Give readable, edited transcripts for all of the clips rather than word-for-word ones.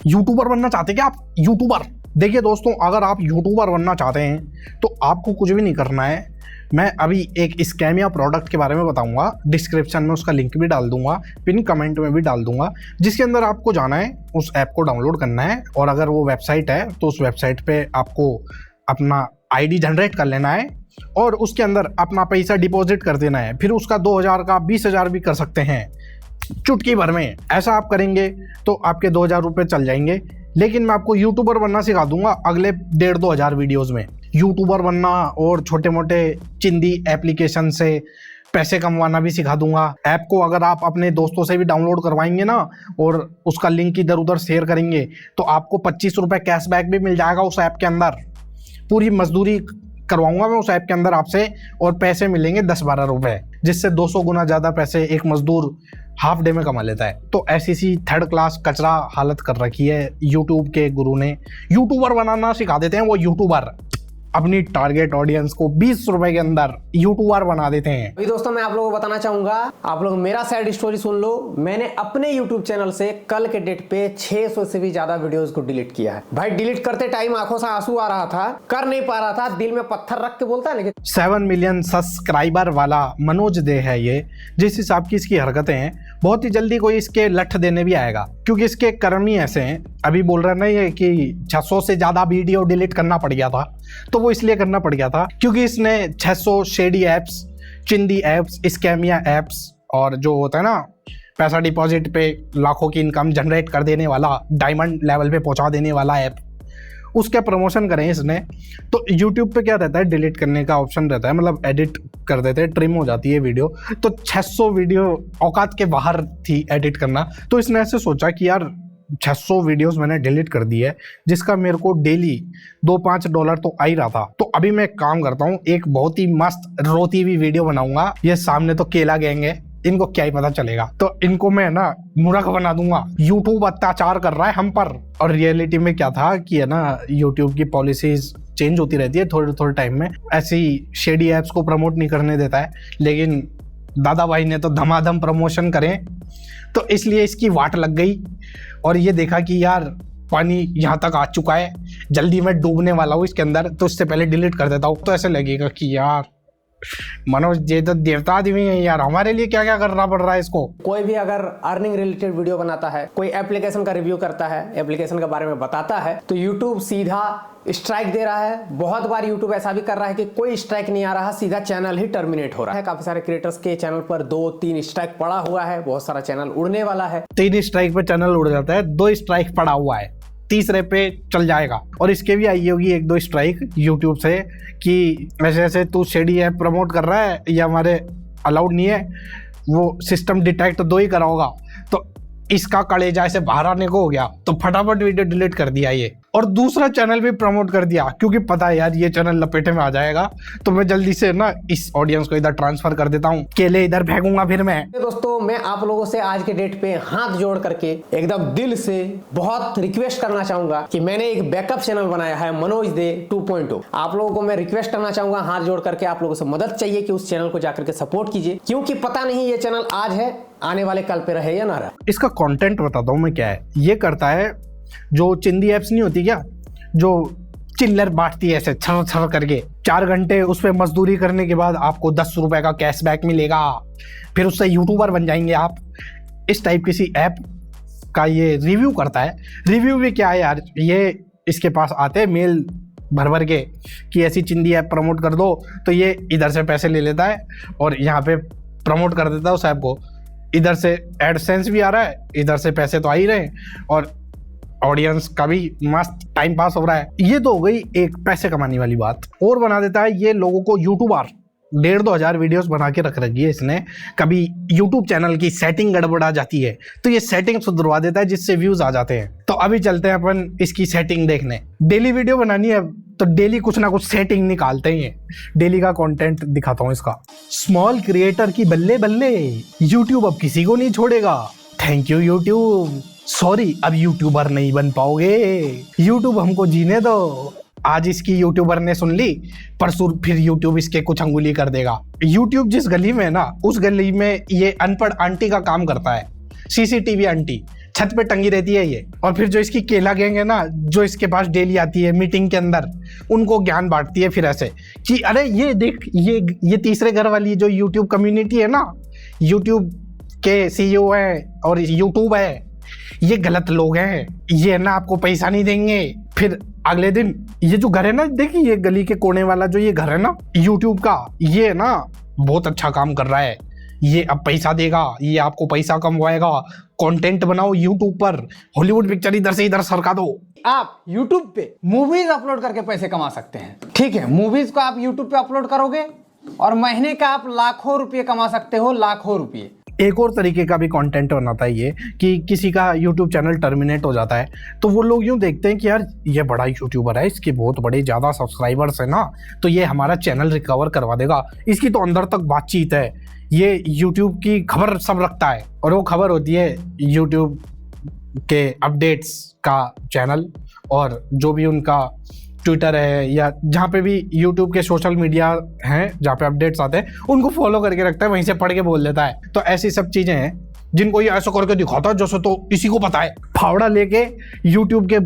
YouTuber बनना चाहते हैं क्या आप? यूट्यूबर, देखिए दोस्तों, अगर आप यूट्यूबर बनना चाहते हैं तो आपको कुछ भी नहीं करना है। मैं अभी एक स्कैमिया प्रोडक्ट के बारे में बताऊंगा, डिस्क्रिप्शन में उसका लिंक भी डाल दूंगा, पिन कमेंट में भी डाल दूंगा, जिसके अंदर आपको जाना है, उस ऐप को डाउनलोड करना है, और अगर वो वेबसाइट है तो उस वेबसाइट पे आपको अपना आईडी जनरेट कर लेना है और उसके अंदर अपना पैसा डिपॉजिट कर देना है। फिर उसका 2000 का 20,000 भी कर सकते हैं चुटकी भर में। ऐसा आप करेंगे तो आपके 2000 रुपये चल जाएंगे। लेकिन मैं आपको यूट्यूबर बनना सिखा दूंगा अगले 1,500-2 हज़ार वीडियोज़ में। यूट्यूबर बनना और छोटे मोटे चिंदी एप्लीकेशन से पैसे कमवाना भी सिखा दूंगा। ऐप को अगर आप अपने दोस्तों से भी डाउनलोड करवाएंगे ना और उसका लिंक इधर उधर शेयर करेंगे तो आपको 25 रुपये कैशबैक भी मिल जाएगा उस ऐप के अंदर। पूरी मजदूरी करवाऊंगा मैं उस ऐप के अंदर आपसे और पैसे मिलेंगे 10-12 रुपये, जिससे 200 गुना ज़्यादा पैसे एक मजदूर हाफ डे में कमा लेता है। तो ऐसी सी थर्ड क्लास कचरा हालत कर रखी है यूट्यूब के गुरु ने। यूट्यूबर बनाना सिखा देते हैं वो यूट्यूबर, अपनी टारगेट ऑडियंस को 20 रुपए के अंदर यूट्यूबर बना देते हैं। अभी दोस्तों मैं आप लोगों को बताना चाहूंगा, आप लोग मेरा सैड स्टोरी सुन लो। मैंने अपने YouTube चैनल से कल के डेट पे 600 से भी ज्यादा वीडियोस को डिलीट किया है। भाई डिलीट करते टाइम आंखों से आंसू आ रहा था, कर नहीं पा रहा था, दिल में पत्थर रख के बोलता है। लेकिन 7 मिलियन सब्सक्राइबर वाला मनोज दे है ये। जिस हिसाब की इसकी हरकतें हैं, बहुत ही जल्दी कोई इसके लठ देने भी आएगा, क्योंकि इसके कर्म ही ऐसे हैं। अभी बोल रहा नहीं है कि 600 से ज़्यादा वीडियो डिलीट करना पड़ गया था, तो वो इसलिए करना पड़ गया था क्योंकि इसने 600 शेडी ऐप्स, चिंदी ऐप्स, स्कैमिया ऐप्स और जो होता है ना पैसा डिपॉजिट पे लाखों की इनकम जनरेट कर देने वाला, डायमंड लेवल पे पहुंचा देने वाला ऐप, उसका प्रमोशन करें इसने। तो YouTube पे क्या रहता है, डिलीट करने का ऑप्शन रहता है, मतलब एडिट कर देते हैं, ट्रिम हो जाती है वीडियो। तो 600 वीडियो औकात के बाहर थी एडिट करना, तो इसने ऐसे सोचा कि यार 600 वीडियोस मैंने डिलीट कर दी है, जिसका मेरे को डेली $2-5 तो आ ही रहा था। तो अभी मैं काम करता हूँ, एक बहुत ही मस्त रोती हुई वीडियो बनाऊंगा। ये सामने तो केला गैंग है, इनको क्या ही पता चलेगा, तो इनको मैं ना मूर्ख बना दूंगा। यूट्यूब अत्याचार कर रहा है हम पर। और रियलिटी में क्या था कि है ना, यूट्यूब की पॉलिसीज चेंज होती रहती है थोड़े थोड़े टाइम में। ऐसी शेडी ऐप्स को प्रमोट नहीं करने देता है, लेकिन दादा भाई ने तो धमाधम प्रमोशन करें, तो इसलिए इसकी वाट लग गई। और ये देखा कि यार पानी यहाँ तक आ चुका है, जल्दी मैं डूबने वाला हूँ इसके अंदर, तो इससे पहले डिलीट कर देता हूँ। तो ऐसे लगेगा कि यार मनोज ये तो देवता आदमी है यार, हमारे लिए क्या क्या करना पड़ रहा है इसको। कोई भी अगर अर्निंग रिलेटेड वीडियो बनाता है, कोई एप्लीकेशन का रिव्यू करता है, एप्लीकेशन के बारे में बताता है, तो यूट्यूब सीधा स्ट्राइक दे रहा है। बहुत बार यूट्यूब ऐसा भी कर रहा है कि कोई स्ट्राइक नहीं आ रहा, सीधा चैनल ही टर्मिनेट हो रहा है। काफी सारे क्रिएटर्स के चैनल पर 2-3 स्ट्राइक पड़ा हुआ है, बहुत सारा चैनल उड़ने वाला है। 3 स्ट्राइक पे चैनल उड़ जाता है, 2 स्ट्राइक पड़ा हुआ है, तीसरे पे चल जाएगा। और इसके भी आई होगी 1-2 स्ट्राइक यूट्यूब से कि ऐसे ऐसे तू शेडी ऐप प्रमोट कर रहा है, ये हमारे अलाउड नहीं है, वो सिस्टम डिटेक्ट 2 ही करा होगा। तो इसका कलेजा ऐसे बाहर आने को हो गया, तो फटाफट वीडियो डिलीट कर दिया ये, और दूसरा चैनल भी प्रमोट कर दिया, क्योंकि पता है यार ये चैनल लपेटे में आ जाएगा। तो मैं जल्दी से ना इस ऑडियंस को इधर ट्रांसफर कर देता हूँ, केले इधर फेंकूंगा फिर मैं। दोस्तों मैं आप लोगों से आज के डेट पे हाथ जोड़ करके एकदम दिल से बहुत रिक्वेस्ट करना चाहूंगा कि मैंने एक बैकअप चैनल बनाया है, मनोज दे 2.0। आप लोगों को मैं रिक्वेस्ट करना चाहूंगा, हाथ जोड़ करके आप लोगों से मदद चाहिए कि उस चैनल को जाकर के सपोर्ट कीजिए, क्योंकि पता नहीं ये चैनल आज है, आने वाले कल पे रहे या ना रहे। इसका कंटेंट बताता हूँ मैं क्या है। ये करता है जो चिंदी ऐप्स नहीं होती क्या, जो चिल्लर बांटती है ऐसे छर छर करके, 4 घंटे उस पर मजदूरी करने के बाद आपको 10 रुपए का कैशबैक मिलेगा, फिर उससे यूट्यूबर बन जाएंगे आप। इस टाइप किसी ऐप का ये रिव्यू करता है। रिव्यू भी क्या है यार, ये इसके पास आते हैं मेल भर भर के कि ऐसी चिंदी ऐप प्रमोट कर दो, तो ये इधर से पैसे ले लेता है और यहाँ पे प्रमोट कर देता है उस ऐप को। इधर से एडसेंस भी आ रहा है, इधर से पैसे तो आ ही रहे हैं, और ऑडियंस का भी मस्त टाइम पास हो रहा है। ये तो हो गई एक पैसे कमाने वाली बात। और बना देता है ये लोगों को यूट्यूबर। 1,500-2 हज़ार वीडियोस बना के रख रखी है इसने। कभी यूट्यूब चैनल की सेटिंग गड़बड़ा जाती है तो ये सेटिंग सुधरवा देता है, जिससे व्यूज आ जाते हैं। तो अभी चलते हैं अपन इसकी सेटिंग देखने। डेली वीडियो बनानी है तो डेली कुछ ना कुछ सेटिंग निकालते हैं। डेली का कंटेंट दिखाता हूँ इसका। स्मॉल क्रिएटर की बल्ले बल्ले, यूट्यूब अब किसी को नहीं छोड़ेगा। थैंक यू यूट्यूब, सॉरी अब यूट्यूबर नहीं बन पाओगे, यूट्यूब हमको जीने दो। आज इसकी यूट्यूबर ने सुन ली, परसों फिर यूट्यूब इसके कुछ अंगुली कर देगा। यूट्यूब जिस गली में है ना, उस गली में ये अनपढ़ आंटी का काम करता है, सीसीटीवी आंटी। छत पे टंगी रहती है ये। और फिर जो इसकी केला गैंग है ना, जो इसके पास डेली आती है मीटिंग के अंदर, उनको ज्ञान बांटती है फिर ऐसे कि अरे ये देख, ये तीसरे घर वाली जो यूट्यूब कम्युनिटी है ना, यूट्यूब के सीईओ है और यूट्यूब है, ये गलत लोग हैं, ये ना आपको पैसा नहीं देंगे। फिर अगले दिन ये जो घर है ना, देखिए ये गली के कोने वाला जो ये घर है ना यूट्यूब का, ये ना बहुत अच्छा काम कर रहा है, ये अब पैसा देगा, ये आपको पैसा कमवाएगा, कंटेंट बनाओ यूट्यूब पर, हॉलीवुड पिक्चर इधर से इधर सरका दो। आप YouTube पे मूवीज अपलोड करके पैसे कमा सकते हैं। ठीक है, मूवीज को आप YouTube पे अपलोड करोगे और महीने का आप लाखों रुपये कमा सकते हो, लाखों रुपये। एक और तरीके का भी कंटेंट बनाता है ये कि किसी का यूट्यूब चैनल टर्मिनेट हो जाता है तो वो लोग यूँ देखते हैं कि यार ये बड़ा यूट्यूबर है, इसके बहुत बड़े ज़्यादा सब्सक्राइबर्स है ना, तो ये हमारा चैनल रिकवर करवा देगा, इसकी तो अंदर तक बातचीत है, ये यूट्यूब की खबर सब रखता है। और वो खबर होती है यूट्यूब के अपडेट्स का चैनल, और जो भी उनका ट्विटर है या जहाँ पे भी यूट्यूब के सोशल मीडिया हैं जहाँ पे अपडेट्स आते हैं, उनको फॉलो करके रखता है, वहीं से पढ़ के बोल देता है। तो ऐसी सब चीज़ें हैं जिनको ये ऐसा करके दिखाता है जैसे तो इसी को पता है। फावड़ा लेके यूट्यूब के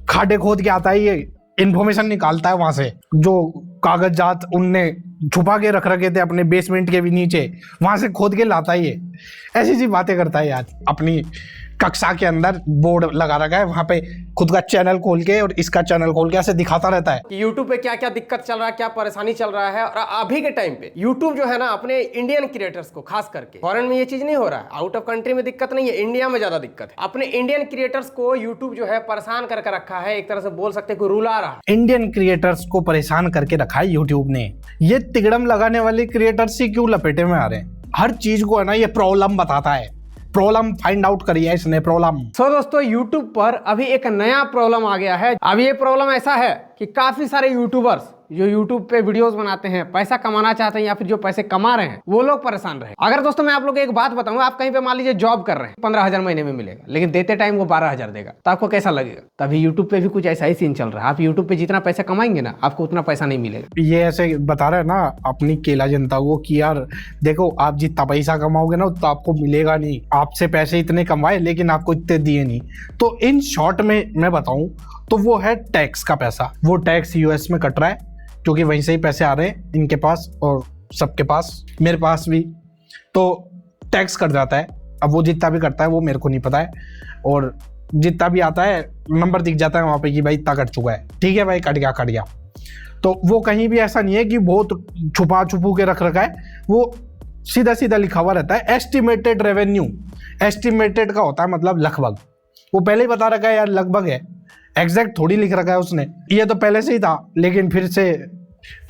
खाडे खोद के आता है, ये इन्फॉर्मेशन निकालता है वहाँ से, जो कागजात उनने छुपा के रख रखे थे अपने बेसमेंट के भी नीचे, वहाँ से खोद के लाता है ये। ऐसी सी बातें करता है यार। अपनी कक्षा के अंदर बोर्ड लगा रखा है, वहाँ पे खुद का चैनल खोल के और इसका चैनल खोल के ऐसे दिखाता रहता है कि YouTube पे क्या क्या दिक्कत चल रहा है, क्या परेशानी चल रहा है। और अभी के टाइम पे YouTube जो है ना, अपने इंडियन क्रिएटर्स को, खास करके फॉरेन में ये चीज नहीं हो रहा है, आउट ऑफ कंट्री में दिक्कत नहीं है, इंडिया में ज्यादा दिक्कत है। अपने इंडियन क्रिएटर्स को YouTube जो है परेशान करके रखा है, एक तरह से बोल सकते हैं रुला रहा है। इंडियन क्रिएटर्स को परेशान करके रखा है यूट्यूब ने। ये तिगड़म लगाने वाले क्रिएटर्स ही क्यों लपेटे में आ रहे हैं? हर चीज को है ना ये प्रॉब्लम बताता है, प्रॉब्लम फाइंड आउट करी है इसने, प्रॉब्लम। सो दोस्तों, YouTube पर अभी एक नया प्रॉब्लम आ गया है। अब ये प्रॉब्लम ऐसा है कि काफी सारे यूट्यूबर्स जो YouTube पे वीडियोस बनाते हैं, पैसा कमाना चाहते हैं या फिर जो पैसे कमा रहे हैं, वो लोग परेशान रहे। अगर दोस्तों मैं आप लोग को एक बात बताऊंगा, आप कहीं पे मान लीजिए जॉब कर रहे हैं, 15,000 महीने में मिलेगा, लेकिन देते टाइम वो 12,000 देगा, तो आपको कैसा लगेगा? तभी YouTube पे भी कुछ ऐसा ही सीन चल रहा है। आप YouTube पे जितना पैसा कमाएंगे ना, आपको उतना पैसा नहीं मिलेगा। ये ऐसे बता रहे हैं ना अपनी केला जनता को कि यार देखो, आप जितना पैसा कमाओगे ना उतना आपको मिलेगा नहीं, आपसे पैसे इतने कमाए लेकिन आपको इतने दिए नहीं। तो इन शॉर्ट में मैं बताऊं तो वो है टैक्स का पैसा। वो टैक्स यूएस में कट रहा है क्योंकि वहीं से ही पैसे आ रहे हैं इनके पास और सबके पास, मेरे पास भी। तो टैक्स कट जाता है। अब वो जितना भी करता है वो मेरे को नहीं पता है, और जितना भी आता है नंबर दिख जाता है वहाँ पे कि भाई इतना कट चुका है, ठीक है भाई, कट गया। तो वो कहीं भी ऐसा नहीं है कि बहुत छुपू के रख रखा है, वो सीधा सीधा लिखा हुआ रहता है एस्टिमेटेड रेवेन्यू। एस्टिमेटेड का होता है मतलब लगभग, वो पहले ही बता रखा है यार लगभग है, एग्जैक्ट थोड़ी लिख रखा है उसने। ये तो पहले से ही था, लेकिन फिर से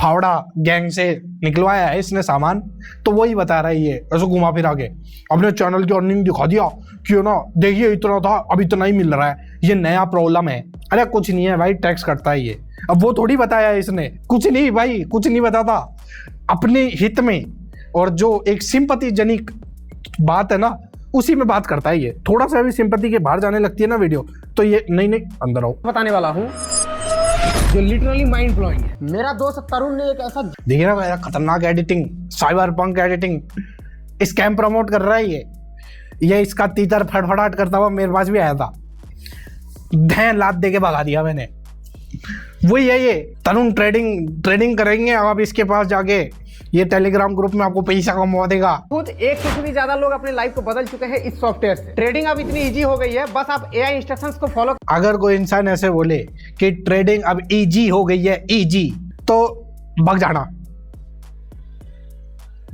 फावड़ा गैंग से निकलवाया है इसने सामान, तो वही बता रहा है ये ऐसे घुमा फिरा के। अपने चैनल की अर्निंग दिखा दिया कि ना देखिए इतना था, अब इतना ही मिल रहा है, ये नया प्रॉब्लम है। अरे कुछ नहीं है भाई, टैक्स कटता है ये। अब वो थोड़ी बताया है इसने, कुछ नहीं भाई, कुछ नहीं बताता। अपने हित में और जो एक सिंपति जनिक बात है ना, उसी में बात करता है ये। थोड़ा सा भी सिंपैथी के बाहर जाने लगती है ना वीडियो, तो ये नहीं अंदर आओ, बताने वाला हूँ जो लिटरली माइंड ब्लोइंग है। मेरा दोस्त तरुण ने एक ऐसा, देखिए ना मेरा खतरनाक editing, cyber punk editing, scam promote कर रहा है ये इसका तीतर फड़फड़ाहट करता हुआ मेरे पास भी आया था, धैं लात दे के भगा दिया मैंने। वही है ये तरुण, ट्रेडिंग करेंगे आप इसके पास जाके, ये टेलीग्राम ग्रुप में आपको पैसा कमवा देगा। खुद 100 से भी ज्यादा लोग अपने लाइफ को बदल चुके हैं इस सॉफ्टवेयर से। ट्रेडिंग अब इतनी इजी हो गई है, बस आप एआई इंस्ट्रक्शंस को फॉलो। अगर कोई इंसान ऐसे बोले कि ट्रेडिंग अब इजी हो गई है, इजी, तो भग जाना,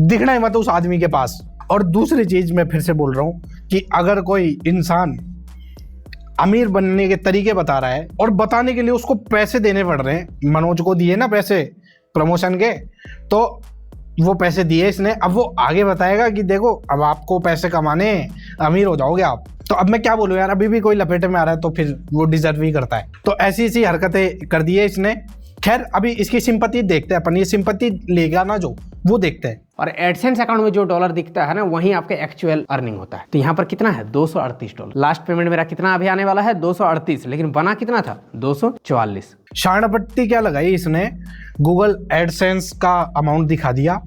दिखना ही मत उस आदमी के पास। और दूसरी चीज मैं फिर से बोल रहा हूं कि अगर कोई इंसान अमीर बनने के तरीके बता रहा है और बताने के लिए उसको पैसे देने पड़ रहे हैं, मनोज को दिए ना पैसे प्रमोशन के, तो वो पैसे दिए इसने, अब वो आगे बताएगा कि देखो अब आपको पैसे कमाने हैं, अमीर हो जाओगे आप। तो अब मैं क्या बोलूं यार, अभी भी कोई लपेटे में आ रहा है तो फिर वो डिजर्व ही करता है। तो ऐसी ऐसी हरकतें कर दी है इसने। खैर अभी इसकी सिंपैथी देखते हैं अपन, ये सिंपैथी लेगा ना जो, वो देखते हैं। और एडसेंस अकाउंट में जो डॉलर दिखता है ना, वहीं आपके एक्चुअल अर्निंग होता है। तो यहाँ पर कितना है, $238। लास्ट पेमेंट मेरा कितना अभी आने वाला है, 238, लेकिन बना कितना था, 244। शाणपट्टी क्या लगाई इसने, गूगल एडसेंस का अमाउंट दिखा दिया।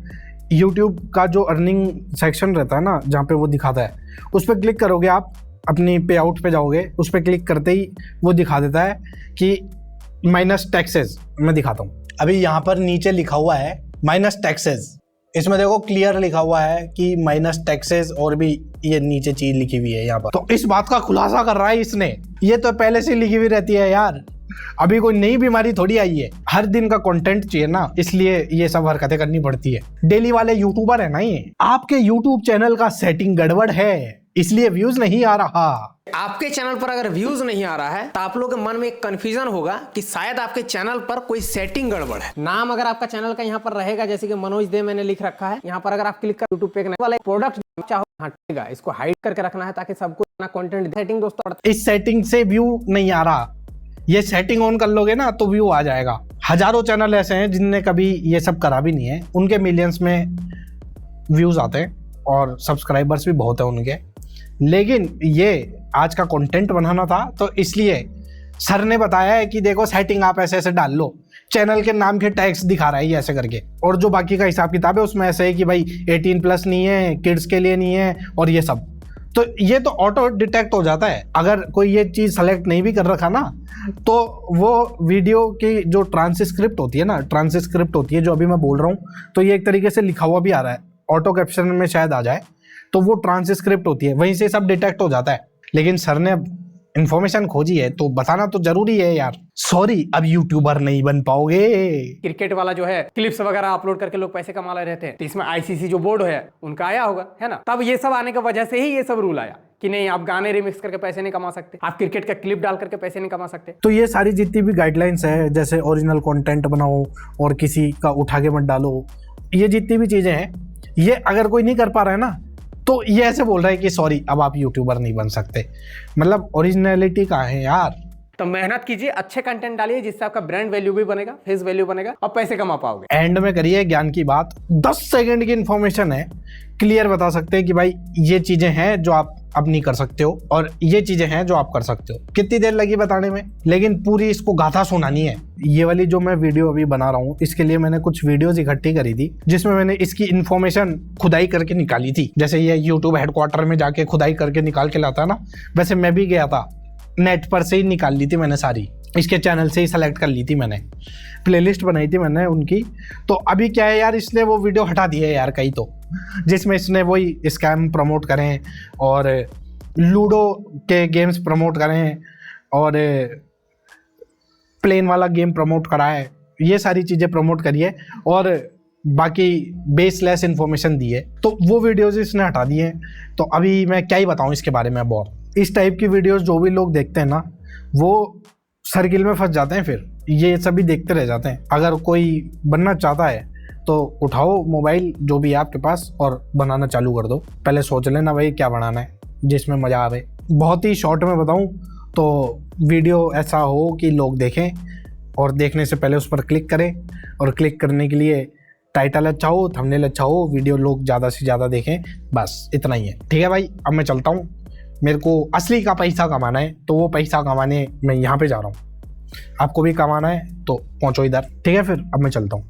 यूट्यूब का जो अर्निंग सेक्शन रहता है ना, जहाँ पे वो दिखाता है, उस पर क्लिक करोगे आप अपनी पे आउट पे जाओगे, उस पर क्लिक करते ही वो दिखा देता है कि माइनस टैक्सेस। मैं दिखाता हूँ, अभी यहाँ पर नीचे लिखा हुआ है माइनस टैक्सेस। इसमें देखो क्लियर लिखा हुआ है कि माइनस टैक्सेस, और भी ये नीचे चीज लिखी हुई है यहाँ पर। तो इस बात का खुलासा कर रहा है इसने, ये तो पहले से लिखी हुई रहती है यार, अभी कोई नई बीमारी थोड़ी आई है। हर दिन का कंटेंट चाहिए ना, इसलिए ये सब हरकतें करनी पड़ती है। डेली वाले यूट्यूबर है ना ये। आपके यूट्यूब चैनल का सेटिंग गड़बड़ है, इसलिए व्यूज नहीं आ रहा। आपके चैनल पर अगर व्यूज नहीं आ रहा है तो आप लोगों के मन में एक कंफ्यूजन होगा कि शायद आपके चैनल पर कोई सेटिंग गड़बड़ है। नाम अगर आपका चैनल का यहाँ पर रहेगा, जैसे कि मनोज दे मैंने लिख रखा है, यहाँ पर अगर आप क्लिक कर यूट्यूब पे वाला प्रोडक्ट चाहो हटेगा, इसको हाइड करके रखना है ताकि सबको अपना कंटेंट। सेटिंग दोस्तों, इस सेटिंग से व्यू नहीं आ रहा, ये सेटिंग ऑन कर लोगे ना तो व्यू आ जाएगा। हजारों चैनल ऐसे हैं जिनने कभी ये सब करा भी नहीं है, उनके मिलियंस में व्यूज आते हैं और सब्सक्राइबर्स भी बहुत है उनके। लेकिन ये आज का कंटेंट बनाना था तो इसलिए सर ने बताया है कि देखो सेटिंग आप ऐसे ऐसे डाल लो, चैनल के नाम के टैग्स दिखा रहा है ये ऐसे करके, और जो बाकी का हिसाब किताब है उसमें ऐसे है कि भाई 18+ नहीं है, किड्स के लिए नहीं है और ये सब। तो ये तो ऑटो डिटेक्ट हो जाता है। अगर कोई ये चीज़ सेलेक्ट नहीं भी कर रखा ना, तो वो वीडियो की जो ट्रांसक्रिप्ट होती है ना, ट्रांसक्रिप्ट होती है जो अभी मैं बोल रहा हूँ, तो ये एक तरीके से लिखा हुआ भी आ रहा है, ऑटो कैप्शन में शायद आ जाए, तो वो ट्रांसक्रिप्ट होती है, वहीं से सब डिटेक्ट हो जाता है। लेकिन सर ने इन्फॉर्मेशन खोजी है तो बताना तो जरूरी है यार। सॉरी, अब यूट्यूबर नहीं बन पाओगे। क्रिकेट वाला जो है क्लिप्स वगैरह अपलोड करके लोग पैसे कमा रहे थे, तो इसमें आईसीसी जो बोर्ड है उनका आया होगा, है ना। तब ये सब आने की वजह से ही ये सब रूल आया कि नहीं, आप गाने रिमिक्स करके पैसे नहीं कमा सकते, आप क्रिकेट का क्लिप डाल करके पैसे नहीं कमा सकते। तो ये सारी जितनी भी गाइडलाइंस है, जैसे ओरिजिनल कंटेंट बनाओ और किसी का उठा के मत डालो, ये जितनी भी चीजें हैं, ये अगर कोई नहीं कर पा रहा है ना, तो ये ऐसे बोल रहा है कि सॉरी अब आप यूट्यूबर नहीं बन सकते। मतलब ओरिजिनलिटी कहाँ है यार। तो मेहनत कीजिए, अच्छे कंटेंट डालिए, जिससे आपका ब्रांड वैल्यू भी बनेगा, फेस वैल्यू बनेगा और पैसे कमा पाओगे। एंड में करिए ज्ञान की बात। 10 सेकंड की इंफॉर्मेशन है, क्लियर बता सकते हैं कि भाई ये चीजें हैं जो आप अब नहीं कर सकते हो और ये चीजें हैं जो आप कर सकते हो। कितनी देर लगी बताने में, लेकिन पूरी इसको गाथा सुनानी है। ये वाली जो मैं वीडियो अभी बना रहा हूँ, इसके लिए मैंने कुछ वीडियोस इकट्ठी करी थी, जिसमें मैंने इसकी इन्फॉर्मेशन खुदाई करके निकाली थी। जैसे ये यूट्यूब हेडक्वार्टर में जाके खुदाई करके निकाल के लाता है ना, वैसे मैं भी गया था, नेट पर से ही निकाल ली थी मैंने सारी, इसके चैनल से ही सेलेक्ट कर ली थी मैंने, प्लेलिस्ट बनाई थी मैंने उनकी। तो अभी क्या है यार, इसने वो वीडियो हटा दी है यार कई, तो जिसमें इसने वही स्कैम प्रमोट करें और लूडो के गेम्स प्रमोट करें और प्लेन वाला गेम प्रमोट करा है, ये सारी चीज़ें प्रमोट करिए और बाकी बेसलेस इन्फॉर्मेशन दी है। तो वो वीडियोज़ इसने हटा दिए हैं। तो अभी मैं क्या ही बताऊँ इसके बारे में। अब और इस टाइप की वीडियोज़ जो भी लोग देखते हैं ना, वो सर्किल में फंस जाते हैं, फिर ये सभी देखते रह जाते हैं। अगर कोई बनना चाहता है तो उठाओ मोबाइल जो भी है आपके पास और बनाना चालू कर दो। पहले सोच लेना भाई क्या बनाना है जिसमें मज़ा आवे। बहुत ही शॉर्ट में बताऊं तो वीडियो ऐसा हो कि लोग देखें और देखने से पहले उस पर क्लिक करें, और क्लिक करने के लिए टाइटल अच्छा हो, थंबनेल अच्छा हो, वीडियो लोग ज़्यादा से ज़्यादा देखें, बस इतना ही है। ठीक है भाई, अब मैं चलता हूँ, मेरे को असली का पैसा कमाना है, तो वो पैसा कमाने मैं यहाँ पे जा रहा हूँ। आपको भी कमाना है तो पहुँचो इधर। ठीक है, फिर अब मैं चलता हूँ।